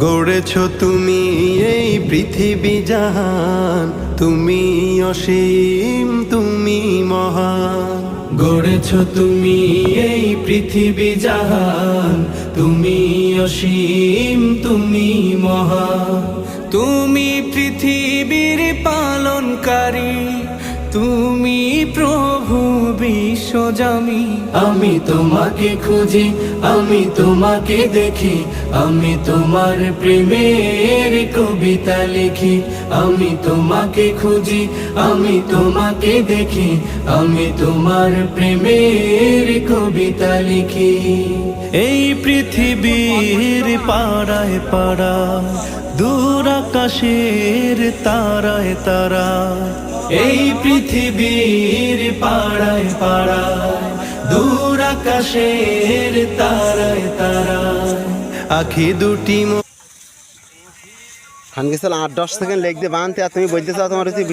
গড়েছ তুমি এই পৃথিবী জাহান, তুমি অসীম তুমি মহান। গড়েছ তুমি এই পৃথিবী জাহান, তুমি অসীম তুমি মহান। তুমি পৃথিবীর পালনকারী, তুমি প্রভু বিশ্বজামি। আমি তোমাকে খুঁজি, আমি তোমাকে দেখি, আমি তোমার প্রেমের কবিতা লিখি। আমি তোমাকে খুঁজি, আমি তোমাকে দেখি, আমি তোমার প্রেমের কবিতা লিখি। এই পৃথিবীর পাড়ায় পাড়ায়, দূর আকাশের তারায় তারায়, এই পৃথিবীর পাড়ায় পাড়ায়, দূর আকাশের তারায় তারায়, আখি দুটি খান গেছিল 8-10 সেকেন্ড লেগ দিয়ে বানতে, আর তুমি বলতে চাও তোমার হচ্ছে